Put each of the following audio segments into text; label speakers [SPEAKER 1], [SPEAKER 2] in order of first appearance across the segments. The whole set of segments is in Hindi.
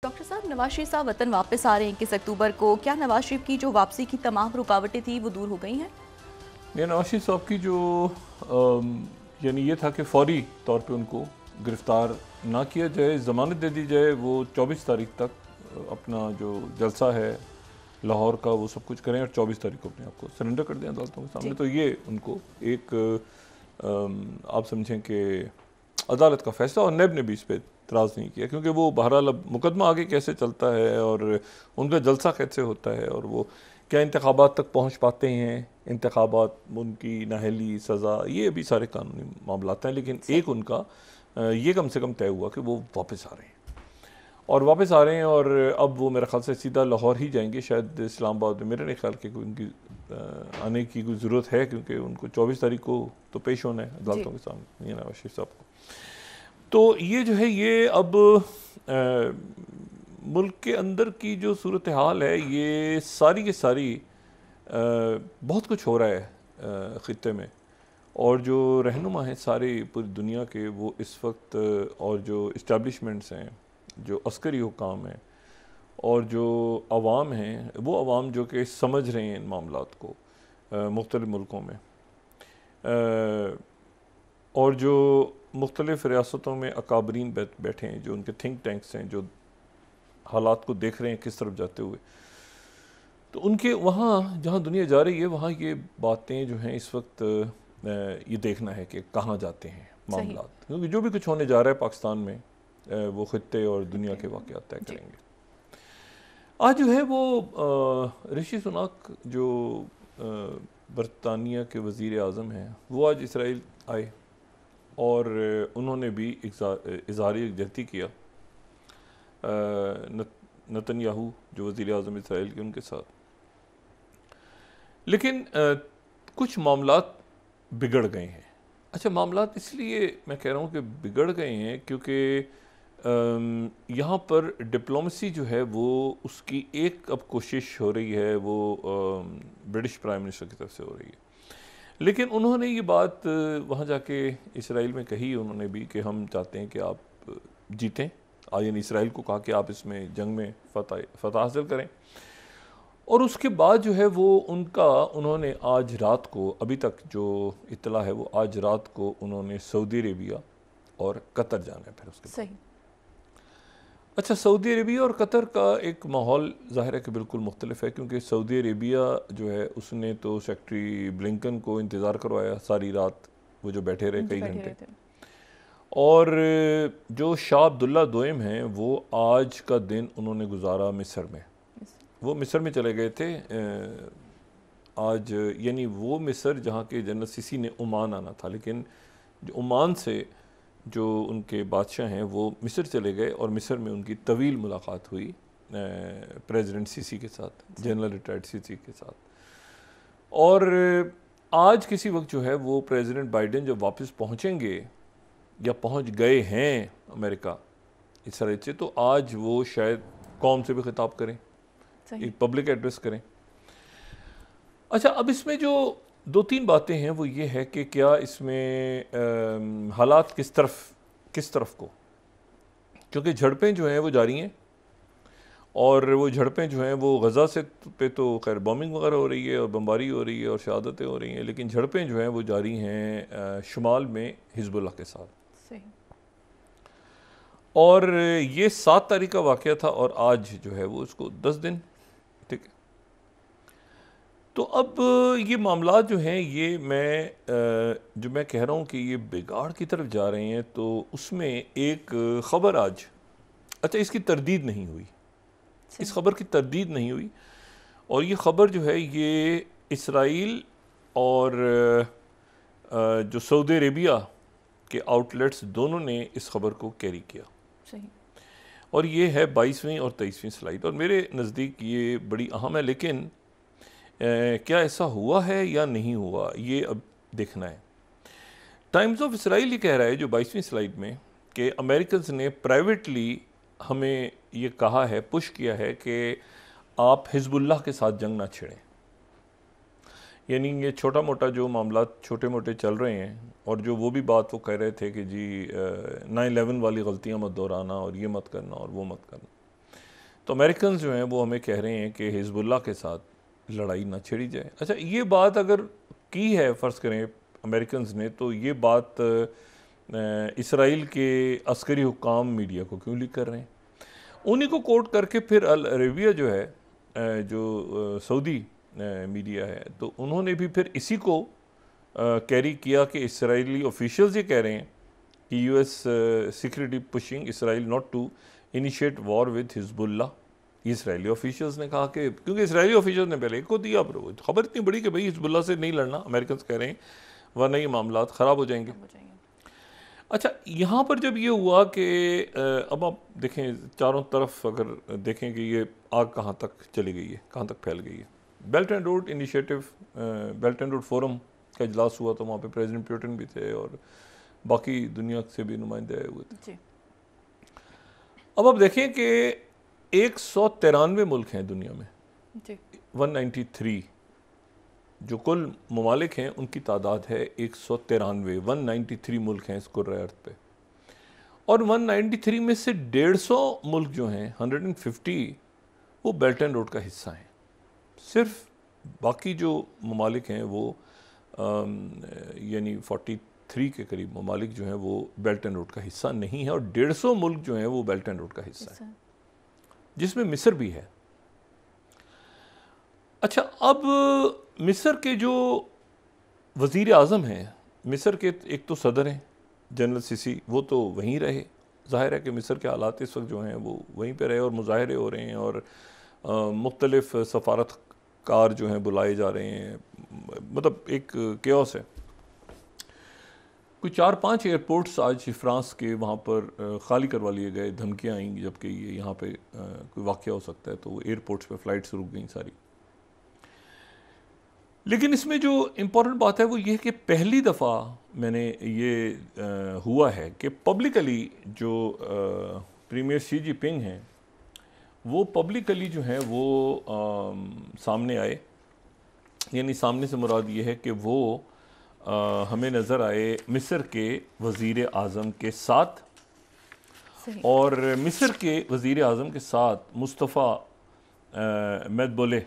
[SPEAKER 1] डॉक्टर साहब, नवाज शरीफ साहब वतन वापस आ रहे हैं 21 अक्टूबर को। क्या नवाज शरीफ की जो वापसी की तमाम रुकावटें थी वो दूर हो गई हैं?
[SPEAKER 2] ये नवाज शरीफ साहब की जो यानी ये था कि फौरी तौर पे उनको गिरफ़्तार ना किया जाए, ज़मानत दे दी जाए। वो 24 तारीख तक अपना जो जलसा है लाहौर का वो सब कुछ करें और 24 तारीख को अपने आप को सरेंडर कर दें अदालतों के सामने। तो ये उनको एक आप समझें कि अदालत का फैसला, और नेब ने भी इस पर इतराज़ नहीं किया, क्योंकि वो बहरहाल अब मुकदमा आगे कैसे चलता है और उनका जलसा कैसे होता है और वो क्या इंतखाबात तक पहुँच पाते हैं, इंतखाबात उनकी नाअहली सज़ा, ये अभी सारे कानूनी मामलात हैं। लेकिन एक उनका ये कम से कम तय हुआ कि वो वापस आ रहे हैं और वापस आ रहे हैं, और अब वो मेरे ख्याल से सीधा लाहौर ही जाएंगे, शायद इस्लामाबाद में मेरे नहीं ख्याल के उनकी आने की कोई ज़रूरत है, क्योंकि उनको 24 तारीख को तो पेश होना है अदालतों के सामने नवाज शरीफ साहब को। तो ये जो है ये अब मुल्क के अंदर की जो सूरत हाल है, ये सारी की सारी बहुत कुछ हो रहा है ख़ित्ते में, और जो रहनुमा हैं सारे पूरी दुनिया के वो इस वक्त, और जो इस्टेब्लिशमेंट्स हैं, जो अस्करी हुकाम हैं और जो अवाम हैं, वो अवाम जो कि समझ रहे हैं इन मामलात को मुख्तलिफ़ मुल्कों में, और जो मुख्तलिफ़ रियासतों में अकाबरीन बैठे हैं, जो उनके थिंक टैंक्स हैं, जो हालात को देख रहे हैं किस तरफ जाते हुए, तो उनके वहाँ जहाँ दुनिया जा रही है वहाँ ये बातें जो हैं इस वक्त ये देखना है कि कहाँ जाते हैं मामलात, क्योंकि जो भी कुछ होने जा रहा है पाकिस्तान में वो ख़ित्ते और दुनिया के वाक़यात तय करेंगे। आज जो है वो ऋषि सुनाक जो बरतानिया के वज़ीर आज़म हैं, वो आज इसराइल आए और उन्होंने भी इज़हार यकजहती किया नेतन्याहू जो वज़ीर आज़म इसराइल के, उनके साथ। लेकिन कुछ मामलात बिगड़ गए हैं। अच्छा, मामलात इसलिए मैं कह रहा हूँ कि बिगड़ गए हैं क्योंकि यहाँ पर डिप्लोमेसी जो है वो उसकी एक अब कोशिश हो रही है, वो ब्रिटिश प्राइम मिनिस्टर की तरफ से हो रही है। लेकिन उन्होंने ये बात वहाँ जाके इसराइल में कही, उन्होंने भी, कि हम चाहते हैं कि आप जीतें, यानी इसराइल को कहा कि आप इसमें जंग में फतह हासिल करें। और उसके बाद जो है वो उन्होंने आज रात को, अभी तक जो इत्तला है वो आज रात को उन्होंने सऊदी अरेबिया और कतर जाना है फिर उसके बाद। अच्छा, सऊदी अरेबिया और कतर का एक माहौल ज़ाहिर है कि बिल्कुल मुख्तलिफ है, क्योंकि सऊदी अरेबिया जो है उसने तो सेक्रेटरी ब्लिंकन को इंतज़ार करवाया सारी रात, वो जो बैठे रहे कई घंटे, और जो शाह अब्दुल्ला दोयम हैं वो आज का दिन उन्होंने गुजारा मिस्र में। वो मिस्र में चले गए थे आज, यानी वो मिस्र जहाँ के जनरल सीसी ने ओमान आना था, लेकिन जो ओमान से जो उनके बादशाह हैं वो मिस्र चले गए, और मिस्र में उनकी तवील मुलाकात हुई प्रेसिडेंट सीसी के साथ, जनरल रिटायर्ड सीसी के साथ। और आज किसी वक्त जो है वो प्रेसिडेंट बाइडेन जब वापस पहुँचेंगे या पहुँच गए हैं अमेरिका इसराइल से, तो आज वो शायद कौम से भी खिताब करें, एक पब्लिक एड्रेस करें। अच्छा, अब इसमें जो दो तीन बातें हैं वो ये है कि क्या इसमें हालात किस तरफ को, क्योंकि झड़पें जो हैं वो जारी हैं, और वो झड़पें जो हैं वो गज़ा से पे तो खैर बॉम्बिंग वगैरह हो रही है और बमबारी हो रही है और शहादतें हो रही हैं, लेकिन झड़पें जो हैं वो जारी हैं शुमाल में हिज़्बुल्लाह के साथ। और ये 7 तारीख का वाक़या था और आज जो है वो उसको 10 दिन, ठीक है। तो अब ये मामला जो हैं ये जो मैं कह रहा हूँ कि ये बिगाड़ की तरफ जा रहे हैं, तो उसमें एक ख़बर आज, अच्छा इसकी तरदीद नहीं हुई, इस ख़बर की तरदीद नहीं हुई, और ये ख़बर जो है ये इसराइल और जो सऊदी अरेबिया के आउटलेट्स दोनों ने इस ख़बर को कैरी किया। और ये है 22वीं और 23वीं स्लाइड, और मेरे नज़दीक ये बड़ी अहम है, लेकिन क्या ऐसा हुआ है या नहीं हुआ ये अब देखना है। टाइम्स ऑफ इसराइल ये कह रहा है जो 22वीं स्लाइड में, कि अमेरिकन्स ने प्राइवेटली हमें ये कहा है, पुश किया है कि आप हिज़्बुल्लाह के साथ जंग ना छेड़ें। यानी ये छोटा मोटा जो मामला छोटे मोटे चल रहे हैं, और जो वो भी बात वो कह रहे थे कि जी 9/11 वाली गलतियां मत दोहराना और ये मत करना और वो मत करना, तो अमेरिकन जो हैं वो हमें कह रहे हैं कि हिजबुल्लाह के साथ लड़ाई ना छेड़ी जाए। अच्छा, ये बात अगर की है फ़र्ज़ करें अमेरिकन ने, तो ये बात इसराइल के अस्करी हुक्काम मीडिया को क्यों लीक कर रहे हैं? उन्हीं को कोट करके फिर अल अरेबिया जो है, जो सऊदी मीडिया है, तो उन्होंने भी फिर इसी को कैरी किया कि इसराइली ऑफिशियल्स ये कह रहे हैं कि US security pushing Israel not to initiate war with Hezbollah. Israeli officials ने कहा कि, क्योंकि इसराइली ऑफिशियल्स ने पहले को दिया, पर खबर इतनी बड़ी कि भाई हिजबुल्लाह से नहीं लड़ना, अमेरिकन कह रहे हैं, वरना ये मामला ख़राब हो जाएंगे। अच्छा, यहाँ पर जब ये हुआ कि अब आप देखें चारों तरफ, अगर देखें कि ये आग कहाँ तक चली गई है, कहाँ तक फैल गई है। Belt and road initiative, belt and road forum का इजलास हुआ, तो वहाँ पे प्रेसिडेंट पुतिन भी थे और बाकी दुनिया से भी नुमाइंदे आए हुए थे। अब आप देखें कि 193 मुल्क हैं दुनिया में, 193 जो कुल ममालिक हैं उनकी तादाद है 193, 193 मुल्क हैं इस कुर्रे अर्थ पे। और 193 में से 150 मुल्क जो हैं, 150, वो बेल्ट एंड रोड का हिस्सा हैं। सिर्फ बाकी जो ममालिक हैं वो यानी 43 के करीब ममालिक जो हैं वो बेल्ट एंड रोड का हिस्सा नहीं है, और 150 मुल्क जो हैं वो बेल्ट एंड रोड का हिस्सा है, जिसमें मिस्र भी है। अच्छा, अब मिस्र के जो वज़ीर आज़म हैं, मिस्र के एक तो सदर हैं जनरल सीसी, वो तो वहीं रहे। ज़ाहिर है कि मिस्र के हालात इस वक्त जो हैं वो वहीं पे रहे, और मुजाहरे हो रहे हैं, और मुख्तलिफ सफारतकार जो हैं बुलाए जा रहे हैं, मतलब एक केओस है। कोई 4-5 एयरपोर्ट्स आज फ्रांस के वहाँ पर खाली करवा लिए गए, धमकियाँ आएंगी जबकि ये यहाँ पे कोई वाक़या हो सकता है, तो वो एयरपोर्ट्स पे फ़्लाइट्स रुक गई सारी। लेकिन इसमें जो इम्पोर्टेंट बात है वो ये है कि पहली दफ़ा मैंने ये हुआ है कि पब्लिकली जो प्रीमियर शी जिनपिंग हैं वो पब्लिकली जो हैं वो सामने आए। यानी सामने से मुराद ये है कि वो हमें नज़र आए मिस्र के वज़ीर आज़म के साथ, और मिस्र के वज़ीर आज़म के साथ मुस्तफ़ा मेदबुले,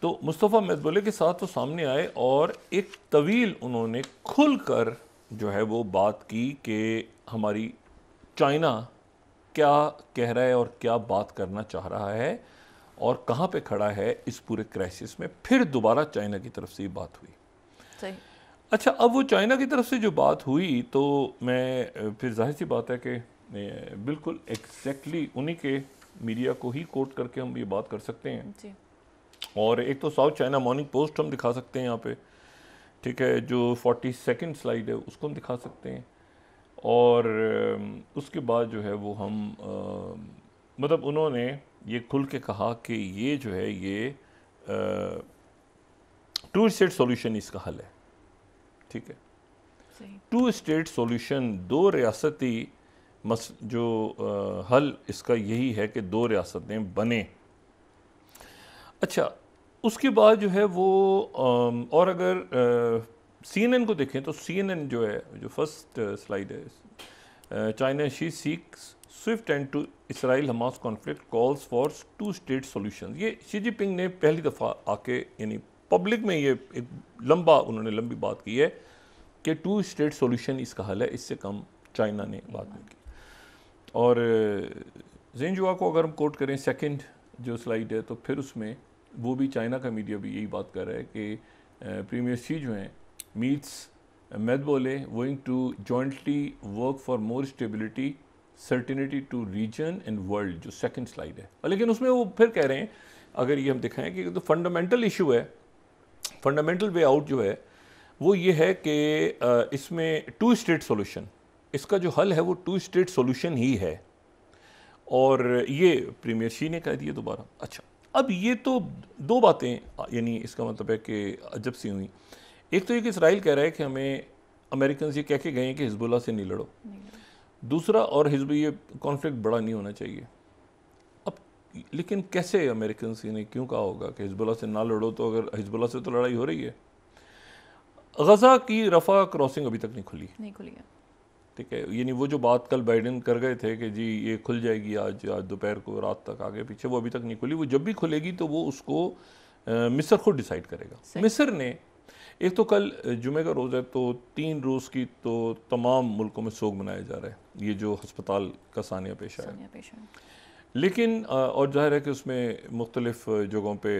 [SPEAKER 2] तो मुस्तफ़ा मेदबुले के साथ वो सामने आए और एक तवील उन्होंने खुलकर जो है वो बात की कि हमारी चाइना क्या कह रहा है और क्या बात करना चाह रहा है और कहाँ पे खड़ा है इस पूरे क्राइसिस में। फिर दोबारा चाइना की तरफ से ये बात हुई।
[SPEAKER 1] सही।
[SPEAKER 2] अच्छा, अब वो चाइना की तरफ से जो बात हुई तो मैं फिर जाहिर सी बात है कि बिल्कुल एग्जैक्टली उन्हीं के मीडिया को ही कोट करके हम ये बात कर सकते हैं
[SPEAKER 1] जी।
[SPEAKER 2] और एक तो साउथ चाइना मॉर्निंग पोस्ट हम दिखा सकते हैं यहाँ पे, ठीक है, जो 42nd स्लाइड है उसको हम दिखा सकते हैं, और उसके बाद जो है वो हम मतलब उन्होंने ये खुल के कहा कि ये जो है ये टू स्टेट सॉल्यूशन इसका हल है, ठीक है। टू स्टेट सॉल्यूशन, दो रियासती जो हल इसका यही है कि दो रियासतें बने। अच्छा, उसके बाद जो है वो और अगर CNN को देखें तो CNN जो है, जो फर्स्ट स्लाइड है, China Xi seeks swift end to Israel Hamas conflict calls for two state solution. ये शी जिनपिंग ने पहली दफ़ा आके यानी पब्लिक में ये एक उन्होंने लंबी बात की है कि टू स्टेट सॉल्यूशन इसका हल है, इससे कम चाइना ने बात नहीं की। और ज़ेंजुआ को अगर हम कोट करें सेकंड जो स्लाइड है, तो फिर उसमें वो भी चाइना का मीडिया भी यही बात कर रहा है कि प्रीमियर शी जो हैं मीट्स मेदबुले going to jointly work for more stability certainty to region and world, जो सेकंड स्लाइड है। लेकिन उसमें वो फिर कह रहे हैं, अगर ये हम दिखाएं कि तो फंडामेंटल इशू है, फंडामेंटल वे आउट जो है वो ये है कि इसमें टू स्टेट सॉल्यूशन, इसका जो हल है वो टू स्टेट सॉल्यूशन ही है, और ये प्रीमियर शी ने कह दिया दोबारा। अच्छा, अब ये तो दो बातें यानी इसका मतलब है कि अजब सी हुई। एक तो ये कि इसराइल कह रहा है कि हमें अमेरिकन ये कह के गए हैं कि हिजबुल्लाह से नहीं लड़ो, दूसरा और हिजब ये कॉन्फ्लिक्ट बड़ा नहीं होना चाहिए। अब लेकिन कैसे अमेरिकन ने क्यों कहा होगा कि हिजबुल्लाह से ना लड़ो, तो अगर हिजबुल्लाह से तो लड़ाई हो रही है। गज़ा की रफ़ा क्रॉसिंग अभी तक नहीं खुली
[SPEAKER 1] है।
[SPEAKER 2] ठीक है, यानी वो जो बात कल बाइडेन कर गए थे कि जी ये खुल जाएगी आज दोपहर को, रात तक, आगे पीछे, वो अभी तक नहीं खुली। वो जब भी खुलेगी तो वो उसको मिस्र खुद डिसाइड करेगा। मिस्र ने एक तो कल जुमे का रोज़ है, तो 3 रोज़ की तो तमाम मुल्कों में सोग मनाया जा रहा है, ये जो हस्पताल का सानिया पेशा है। लेकिन और जाहिर है कि उसमें मुख्तलिफ जगहों पे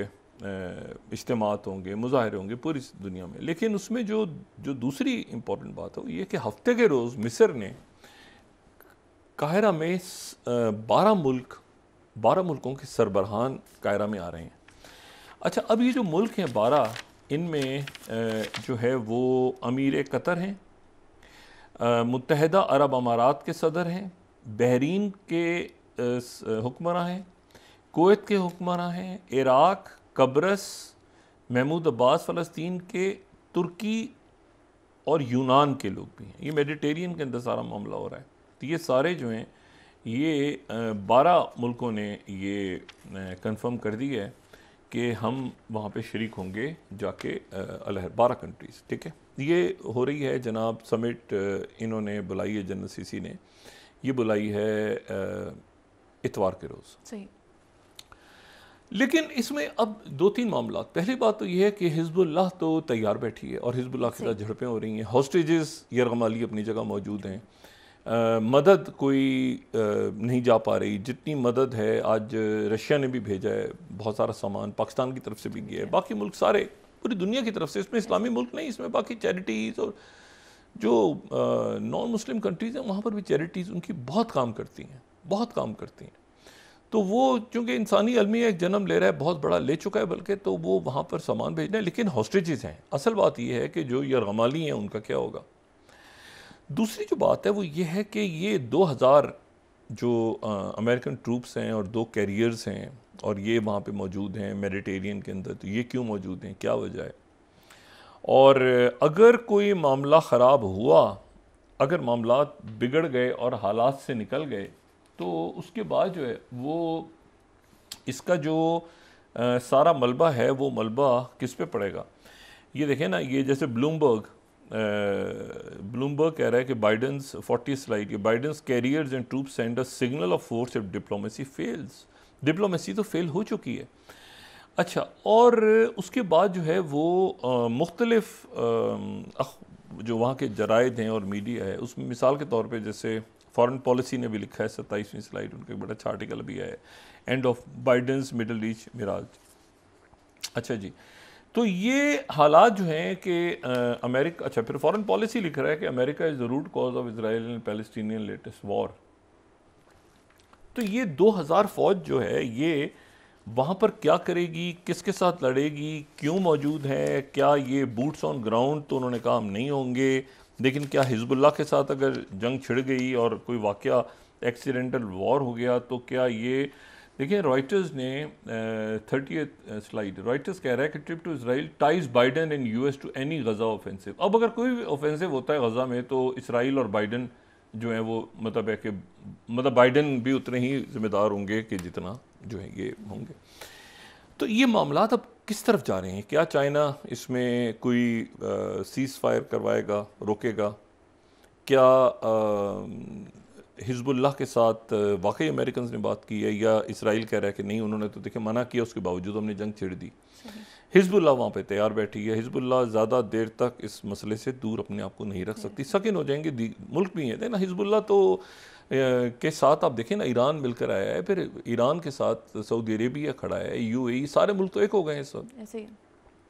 [SPEAKER 2] इज्तिमात होंगे, मुजाहरे होंगे पूरी दुनिया में। लेकिन उसमें जो दूसरी इम्पॉर्टेंट बात है वो ये कि हफ्ते के रोज़ मिस्र ने काहिरा में 12 मुल्कों के सरबराहान काहिरा में आ रहे हैं। अच्छा, अब ये जो मुल्क हैं 12, इनमें जो है वो अमीर कतर हैं, मुत्तहिदा अरब अमारात के सदर हैं, बहरीन के हुक्मरां हैं, कुवैत के हुक्मरां हैं, इराक, कब्रस, महमूद अब्बास फ़लस्तीन के, तुर्की और यूनान के लोग भी हैं। ये मेडिटेरियन के अंदर सारा मामला हो रहा है। तो ये सारे जो हैं ये 12 मुल्कों ने ये कंफर्म कर दिया है कि हम वहाँ पे शरीक होंगे जाके, 12 कंट्रीज़, ठीक है। ये हो रही है जनाब समिट, इन्होंने बुलाई है, जनरल सीसी ने ये बुलाई है इतवार के रोज़। सही। लेकिन इसमें अब 2-3 मामला। पहली बात तो यह है कि हिज़्बुल्लाह तो तैयार बैठी है और हिज़्बुल्लाह के साथ झड़पें हो रही हैं। हॉस्टेजेस यरगमाली अपनी जगह मौजूद हैं। मदद कोई नहीं जा पा रही। जितनी मदद है, आज रशिया ने भी भेजा है बहुत सारा सामान, पाकिस्तान की तरफ से भी गया है, बाकी मुल्क सारे पूरी दुनिया की तरफ से। इसमें इस्लामी मुल्क नहीं, इसमें बाकी चैरिटीज़ और जो नॉन मुस्लिम कंट्रीज़ हैं वहाँ पर भी चैरिटीज़ उनकी बहुत काम करती हैं, बहुत काम करती हैं। तो वो चूँकि इंसानी अलमिया एक जन्म ले रहा है, बहुत बड़ा ले चुका है बल्कि, तो वो वहाँ पर सामान भेजना है। लेकिन हॉस्टेजेस हैं। असल बात ये है कि जो यरगमाली हैं उनका क्या होगा। दूसरी जो बात है वो ये है कि ये 2000 जो अमेरिकन ट्रूप्स हैं और 2 कैरियर्स हैं और ये वहाँ पे मौजूद हैं मेडिटेरियन के अंदर, तो ये क्यों मौजूद हैं, क्या वजह है। और अगर कोई मामला ख़राब हुआ, अगर मामला बिगड़ गए और हालात से निकल गए, तो उसके बाद जो है वो इसका जो सारा मलबा है वो मलबा किस पे पड़ेगा। ये देखें ना, ये जैसे ब्लूमबर्ग कह रहा है कि Biden's 40 slide, Biden's carriers and troops send a signal of force if diplomacy fails. Diplomacy तो फेल हो चुकी है। अच्छा, और उसके बाद जो है वो मुख्तलिफ जो वहाँ के जराइद हैं और मीडिया है, उसमें मिसाल के तौर पे जैसे फॉरेन पॉलिसी ने भी लिखा है 27वीं स्लाइड, उनका एक बड़ा अच्छा आर्टिकल भी है, end of Biden's Middle East mirage. अच्छा जी, तो ये हालात जो हैं कि अमेरिका, अच्छा फिर फॉरेन पॉलिसी लिख रहा है कि America is the root cause of Israel and Palestinian latest war. तो ये 2000 फौज जो है ये वहाँ पर क्या करेगी, किसके साथ लड़ेगी, क्यों मौजूद है, क्या ये बूट्स ऑन ग्राउंड, तो उन्होंने कहा हम नहीं होंगे। लेकिन क्या हिज़्बुल्लाह के साथ अगर जंग छिड़ गई और कोई वाक़या एक्सीडेंटल वॉर हो गया, तो क्या ये, देखिए रॉयटर्स ने 30th स्लाइड, रॉयटर्स कह रहा है कि trip to Israel ties Biden and US to any Gaza offensive. अब अगर कोई भी ऑफेंसिव होता है गज़ा में, तो इसराइल और बाइडन जो है वो मतलब है कि मतलब बाइडन भी उतने ही जिम्मेदार होंगे कि जितना जो है ये होंगे। तो ये मामलात अब किस तरफ जा रहे हैं। क्या चाइना इसमें कोई सीज़ फायर करवाएगा, रोकेगा? क्या हिज़्बुल्लाह के साथ वाकई अमेरिकन ने बात की है, या इसराइल कह रहा है कि नहीं, उन्होंने तो देखे मना किया, उसके बावजूद हमने जंग छिड़ दी। हिज़्बुल्लाह वहाँ पे तैयार बैठी है। हिज़्बुल्लाह ज़्यादा देर तक इस मसले से दूर अपने आप को नहीं रख सकती, सकिन हो जाएंगे। मुल्क भी हैं ना हिज़्बुल्लाह तो के साथ, आप देखें ना ईरान मिलकर आया है, फिर ईरान के साथ सऊदी अरेबिया खड़ा है, यूएई, सारे मुल्क तो एक हो गए हैं सब।